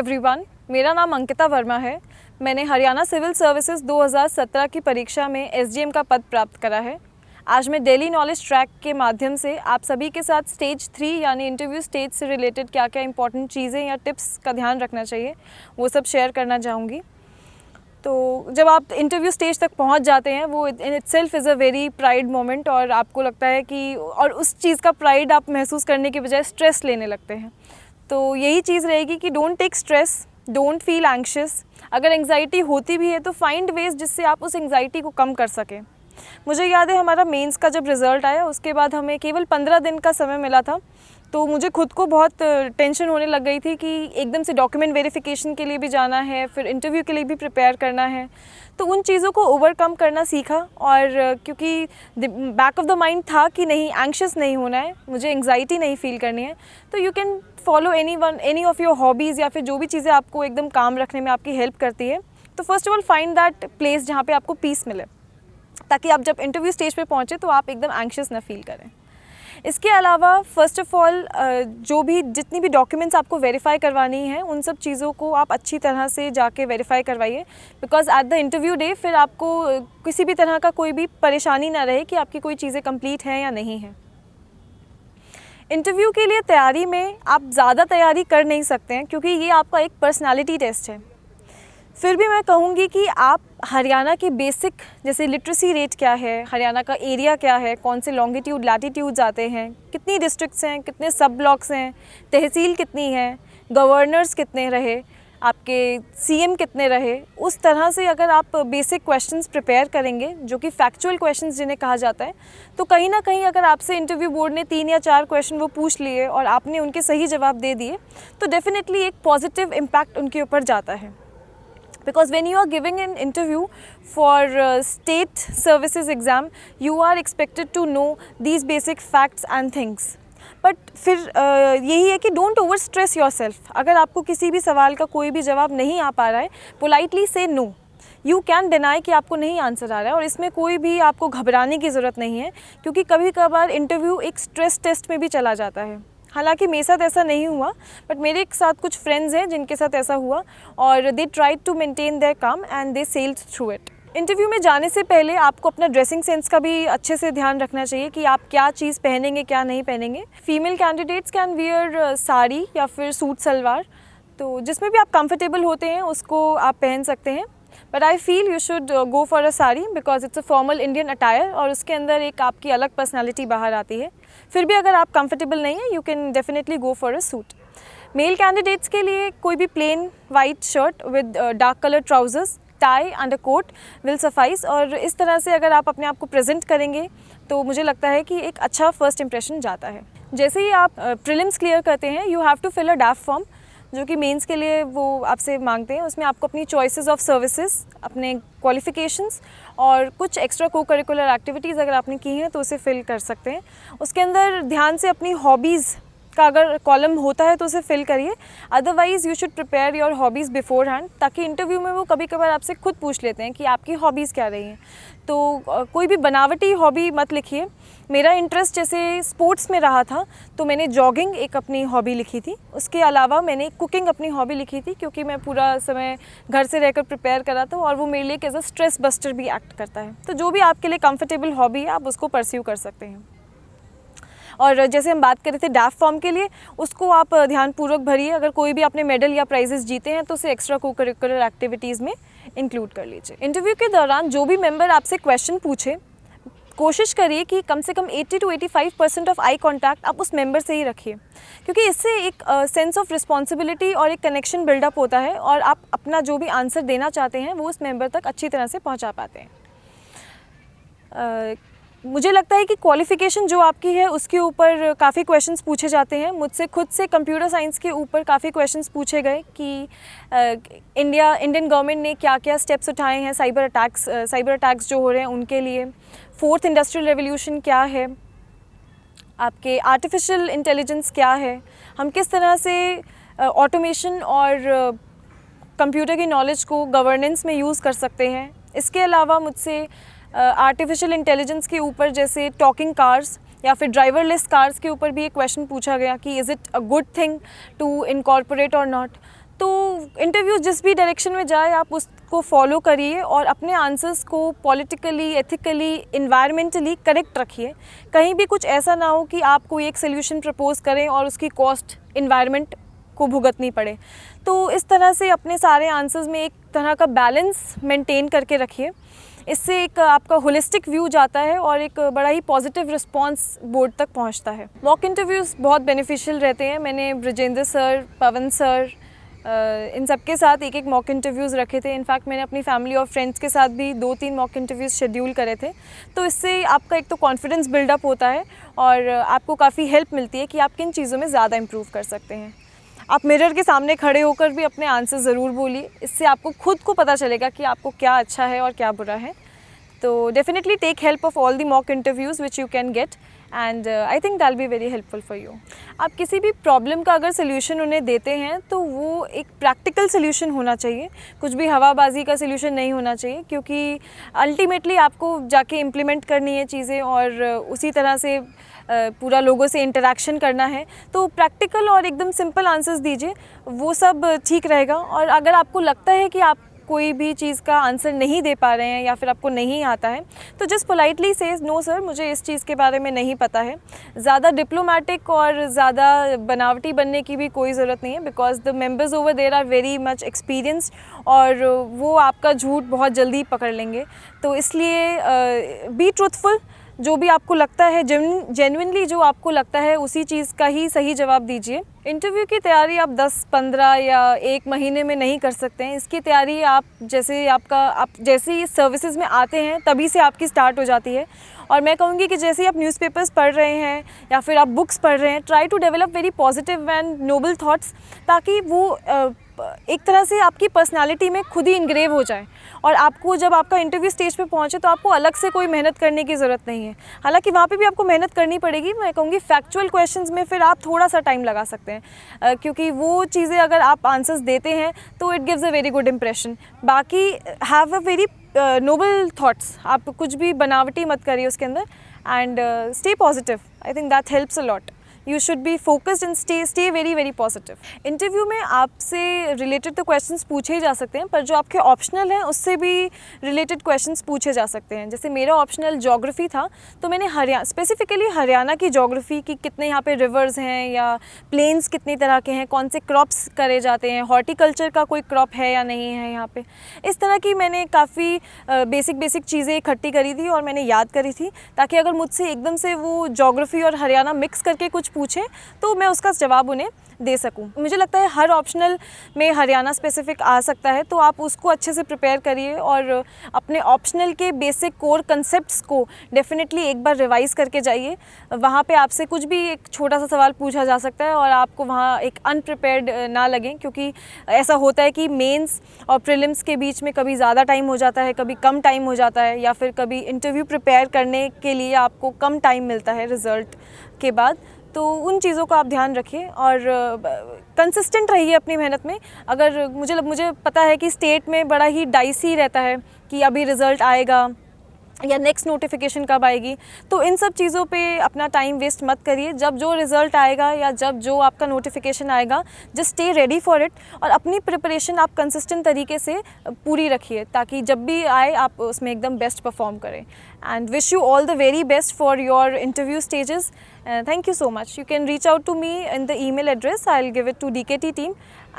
Everyone, मेरा नाम अंकिता वर्मा है। मैंने हरियाणा सिविल सर्विसेज 2017 की परीक्षा में एसडीएम का पद प्राप्त करा है। आज मैं डेली नॉलेज ट्रैक के माध्यम से आप सभी के साथ स्टेज 3 यानी इंटरव्यू स्टेज से रिलेटेड क्या क्या इंपॉर्टेंट चीज़ें या टिप्स का ध्यान रखना चाहिए वो सब शेयर करना चाहूँगी। तो जब आप इंटरव्यू स्टेज तक पहुंच जाते हैं वो in itself is a very pride moment और आपको लगता है कि और उस चीज़ का प्राइड आप महसूस करने के बजाय स्ट्रेस लेने लगते हैं। तो यही चीज़ रहेगी कि don't take stress, don't feel anxious. अगर एंग्जाइटी होती भी है तो फाइंड वेज जिससे आप उस एंग्जाइटी को कम कर सकें। मुझे याद है हमारा मेंस का जब रिज़ल्ट आया उसके बाद हमें केवल 15 दिन का समय मिला था, तो मुझे खुद को बहुत टेंशन होने लग गई थी कि एकदम से डॉक्यूमेंट वेरिफिकेशन के लिए भी जाना है, फिर इंटरव्यू के लिए भी प्रिपेयर करना है। तो उन चीज़ों को ओवरकम करना सीखा और क्योंकि बैक ऑफ द माइंड था कि नहीं, एंग्शियस नहीं होना है, मुझे एंग्जाइटी नहीं फील करनी है, तो you can follow any of your hobbies या फिर जो भी चीज़ें आपको एकदम काम रखने में आपकी हेल्प करती है। तो first of all find that place जहाँ पे आपको पीस मिले, ताकि आप जब इंटरव्यू स्टेज पे पहुँचे तो आप एकदम एंग्शियस ना फील करें। इसके अलावा फर्स्ट ऑफ ऑल जितनी भी डॉक्यूमेंट्स आपको वेरीफाई करवानी है उन सब चीज़ों को आप अच्छी तरह से जाके वेरीफाई करवाइए, because at the interview day फिर आपको किसी भी तरह का कोई भी परेशानी ना रहे कि आपकी कोई चीज़ें कंप्लीट हैं या नहीं हैं। इंटरव्यू के लिए तैयारी में आप ज़्यादा तैयारी कर नहीं सकते हैं क्योंकि ये आपका एक पर्सनालिटी टेस्ट है। फिर भी मैं कहूँगी कि आप हरियाणा के बेसिक जैसे लिटरेसी रेट क्या है, हरियाणा का एरिया क्या है, कौन से लॉन्गिट्यूड लैटिट्यूड्स आते हैं, कितनी डिस्ट्रिक्ट्स हैं, कितने सब ब्लॉक्स हैं, तहसील कितनी है, गवर्नर्स कितने रहे, आपके सीएम कितने रहे, उस तरह से अगर आप बेसिक क्वेश्चंस प्रिपेयर करेंगे जो कि फैक्चुअल क्वेश्चंस जिन्हें कहा जाता है, तो कहीं ना कहीं अगर आपसे इंटरव्यू बोर्ड ने 3 या 4 क्वेश्चन वो पूछ लिए और आपने उनके सही जवाब दे दिए तो डेफिनेटली एक पॉजिटिव इम्पैक्ट उनके ऊपर जाता है। Because when you are giving an interview for state services exam, you are expected to know these basic facts and things. But फिर यही है कि don't over stress yourself. अगर आपको किसी भी सवाल का कोई भी जवाब नहीं आ पा रहा है, politely say no. You can deny कि आपको नहीं आंसर आ रहा है और इसमें कोई भी आपको घबराने की ज़रूरत नहीं है, क्योंकि कभी कभार इंटरव्यू एक स्ट्रेस टेस्ट में भी चला जाता है। हालांकि मेरे साथ ऐसा नहीं हुआ, बट मेरे साथ कुछ फ्रेंड्स हैं जिनके साथ ऐसा हुआ और they tried to maintain their काम and they sailed through it. Interview में जाने से पहले आपको अपना ड्रेसिंग सेंस का भी अच्छे से ध्यान रखना चाहिए कि आप क्या चीज़ पहनेंगे क्या नहीं पहनेंगे। Female candidates can wear sari या फिर सूट सलवार, तो जिसमें भी आप कंफर्टेबल होते हैं उसको आप पहन सकते हैं। But I feel you should go for a sari because it's a formal Indian attire और उसके अंदर एक आपकी अलग पर्सनैलिटी बाहर आती है। फिर भी अगर आप कंफर्टेबल नहीं है you can definitely go for a suit. Male candidates के लिए कोई भी plain white shirt with dark colour trousers, tie and a coat will suffice. और इस तरह से अगर आप अपने आप को प्रेजेंट करेंगे तो मुझे लगता है कि एक अच्छा फर्स्ट इंप्रेशन जाता है। जैसे ही आप प्रीलिम्स क्लियर करते हैं you have to fill a DAF form जो कि मेंस के लिए वो आपसे मांगते हैं। उसमें आपको अपनी चॉइसेस ऑफ सर्विसेज, अपने क्वालिफ़िकेशंस और कुछ एक्स्ट्रा को करिकुलर एक्टिविटीज़ अगर आपने की हैं तो उसे फिल कर सकते हैं। उसके अंदर ध्यान से अपनी हॉबीज़ का अगर कॉलम होता है तो उसे फिल करिए, otherwise you should prepare your hobbies before hand, ताकि इंटरव्यू में वो कभी कभार आपसे खुद पूछ लेते हैं कि आपकी हॉबीज़ क्या रही हैं। तो कोई भी बनावटी हॉबी मत लिखिए। मेरा इंटरेस्ट जैसे स्पोर्ट्स में रहा था तो मैंने जॉगिंग एक अपनी हॉबी लिखी थी। उसके अलावा मैंने कुकिंग अपनी हॉबी लिखी थी क्योंकि मैं पूरा समय घर से रहकर प्रिपेयर करा था और वो मेरे लिए एज अ स्ट्रेस बस्टर भी एक्ट करता है। तो जो भी आपके लिए कंफर्टेबल हॉबी है आप उसको परस्यू कर सकते हैं। और जैसे हम बात कर रहे थे डैफ फॉर्म के लिए, उसको आप ध्यानपूर्वक भरिए। अगर कोई भी आपने मेडल या प्राइजेस जीते हैं तो उसे एक्स्ट्रा को करिकुलर एक्टिविटीज़ में इंक्लूड कर लीजिए। इंटरव्यू के दौरान जो भी मेंबर आपसे क्वेश्चन पूछे, कोशिश करिए कि कम से कम 80 to 85% ऑफ आई कॉन्टैक्ट आप उस मेंबर से ही रखिए, क्योंकि इससे एक सेंस ऑफ रिस्पॉन्सिबिलिटी और एक कनेक्शन बिल्डअप होता है और आप अपना जो भी आंसर देना चाहते हैं वो उस मेंबर तक अच्छी तरह से पहुंचा पाते हैं। मुझे लगता है कि क्वालिफ़िकेशन जो आपकी है उसके ऊपर काफ़ी क्वेश्चंस पूछे जाते हैं। मुझसे खुद से कंप्यूटर साइंस के ऊपर काफ़ी क्वेश्चंस पूछे गए कि इंडियन गवर्नमेंट ने क्या क्या स्टेप्स उठाए हैं साइबर अटैक्स जो हो रहे हैं उनके लिए, 4th इंडस्ट्रियल रेवोल्यूशन क्या है, आपके आर्टिफिशियल इंटेलिजेंस क्या है, हम किस तरह से ऑटोमेशन और कंप्यूटर की नॉलेज को गवर्नेंस में यूज़ कर सकते हैं। इसके अलावा मुझसे आर्टिफिशियल इंटेलिजेंस के ऊपर जैसे टॉकिंग कार्स या फिर ड्राइवरलेस कार्स के ऊपर भी एक क्वेश्चन पूछा गया कि is it a good thing to incorporate or not. तो इंटरव्यू जिस भी डायरेक्शन में जाए आप उसको फॉलो करिए और अपने आंसर्स को पॉलिटिकली, एथिकली, इन्वायरमेंटली करेक्ट रखिए। कहीं भी कुछ ऐसा ना हो कि आप कोई एक सोल्यूशन प्रपोज़ करें और उसकी कॉस्ट इन्वायरमेंट को भुगतनी पड़े। तो इस तरह से अपने सारे आंसर्स में एक तरह का बैलेंस मेंटेन करके रखिए। इससे एक आपका होलिस्टिक व्यू जाता है और एक बड़ा ही पॉजिटिव रिस्पांस बोर्ड तक पहुंचता है। मॉक इंटरव्यूज़ बहुत बेनिफिशियल रहते हैं। मैंने ब्रजेंद्र सर, पवन सर, इन सब के साथ एक मॉक इंटरव्यूज़ रखे थे। इनफैक्ट मैंने अपनी फैमिली और फ्रेंड्स के साथ भी 2-3 मॉक इंटरव्यूज़ शेड्यूल करे थे। तो इससे आपका एक तो कॉन्फिडेंस बिल्डअप होता है और आपको काफ़ी हेल्प मिलती है कि आप किन चीज़ों में ज़्यादा इम्प्रूव कर सकते हैं। आप मिरर के सामने खड़े होकर भी अपने आंसर ज़रूर बोलिए। इससे आपको खुद को पता चलेगा कि आपको क्या अच्छा है और क्या बुरा है। तो definitely take help of all the mock interviews which you can get and I think that will be very helpful for you. आप किसी भी प्रॉब्लम का अगर सोल्यूशन उन्हें देते हैं तो वो एक प्रैक्टिकल सोल्यूशन होना चाहिए, कुछ भी हवाबाजी का सोल्यूशन नहीं होना चाहिए, क्योंकि अल्टीमेटली आपको जाके इम्प्लीमेंट करनी है चीज़ें और उसी तरह से पूरा लोगों से इंटरेक्शन करना है। तो प्रैक्टिकल और एकदम सिंपल आंसर्स दीजिए, वो सब ठीक रहेगा। और अगर आपको लगता है कि आप कोई भी चीज़ का आंसर नहीं दे पा रहे हैं या फिर आपको नहीं आता है तो जस्ट पोलाइटली से नो सर, मुझे इस चीज़ के बारे में नहीं पता है। ज़्यादा डिप्लोमेटिक और ज़्यादा बनावटी बनने की भी कोई ज़रूरत नहीं है, because the members over there are very much experienced और वो आपका झूठ बहुत जल्दी पकड़ लेंगे। तो इसलिए बी ट्रूथफुल, जो भी आपको लगता है, जेन्युइनली जो आपको लगता है उसी चीज़ का ही सही जवाब दीजिए। इंटरव्यू की तैयारी आप 10-15 या 1 महीने में नहीं कर सकते हैं। इसकी तैयारी आप जैसे ही सर्विसेज में आते हैं तभी से आपकी स्टार्ट हो जाती है। और मैं कहूँगी कि जैसे ही आप न्यूज़पेपर्स पढ़ रहे हैं या फिर आप बुक्स पढ़ रहे हैं, try to develop very positive and noble thoughts, ताकि वो एक तरह से आपकी पर्सनालिटी में खुद ही इनग्रेव हो जाए और आपको जब आपका इंटरव्यू स्टेज पे पहुँचे तो आपको अलग से कोई मेहनत करने की ज़रूरत नहीं है। हालांकि वहाँ पे भी आपको मेहनत करनी पड़ेगी। मैं कहूँगी फैक्चुअल क्वेश्चंस में फिर आप थोड़ा सा टाइम लगा सकते हैं, क्योंकि वो चीज़ें अगर आप आंसर्स देते हैं तो it gives a very good impression. बाकी have a very noble thoughts, आप कुछ भी बनावटी मत करिए उसके अंदर and stay positive. I think that helps a lot. You should be focused and stay very very positive. Interview में आपसे रिलेटेड तो क्वेश्चंस पूछे ही जा सकते हैं, पर जो आपके ऑप्शनल हैं उससे भी रिलेटेड क्वेश्चंस पूछे जा सकते हैं। जैसे मेरा ऑप्शनल ज्योग्राफी था, तो मैंने स्पेसिफिकली हरियाणा की ज्योग्राफी की कितने यहाँ पे रिवर्स हैं या प्लेन्स कितनी तरह के हैं, कौन से क्रॉप्स करे जाते हैं, हॉर्टिकल्चर का कोई क्रॉप है या नहीं है यहाँ पे, इस तरह की मैंने काफ़ी बेसिक चीज़ें इकट्ठी करी थी और मैंने याद करी थी, ताकि अगर मुझसे एकदम से वो ज्योग्राफी और हरियाणा मिक्स करके कुछ पूछें तो मैं उसका जवाब उन्हें दे सकूं। मुझे लगता है हर ऑप्शनल में हरियाणा स्पेसिफिक आ सकता है, तो आप उसको अच्छे से प्रिपेयर करिए और अपने ऑप्शनल के बेसिक कोर कंसेप्ट्स को डेफिनेटली एक बार रिवाइज़ करके जाइए। वहाँ पे आपसे कुछ भी एक छोटा सा सवाल पूछा जा सकता है और आपको वहाँ एक अनप्रिपेयर्ड ना लगें, क्योंकि ऐसा होता है कि मेंस और प्रीलिम्स के बीच में कभी ज़्यादा टाइम हो जाता है, कभी कम टाइम हो जाता है, या फिर कभी इंटरव्यू प्रिपेयर करने के लिए आपको कम टाइम मिलता है रिज़ल्ट के बाद। तो उन चीज़ों का आप ध्यान रखिए और कंसिस्टेंट रहिए अपनी मेहनत में। अगर मुझे पता है कि स्टेट में बड़ा ही डाइसी रहता है कि अभी रिज़ल्ट आएगा या नेक्स्ट नोटिफिकेशन कब आएगी, तो इन सब चीज़ों पे अपना टाइम वेस्ट मत करिए। जब जो रिज़ल्ट आएगा या जब जो आपका नोटिफिकेशन आएगा, just stay ready for it और अपनी प्रिपरेशन आप कंसिस्टेंट तरीके से पूरी रखिए, ताकि जब भी आए आप उसमें एकदम बेस्ट परफॉर्म करें। And wish you all the very best for your interview stages. Thank you so much. You can reach out to me in the email address. I'll give it to DKT team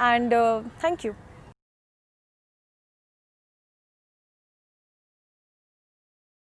and thank you.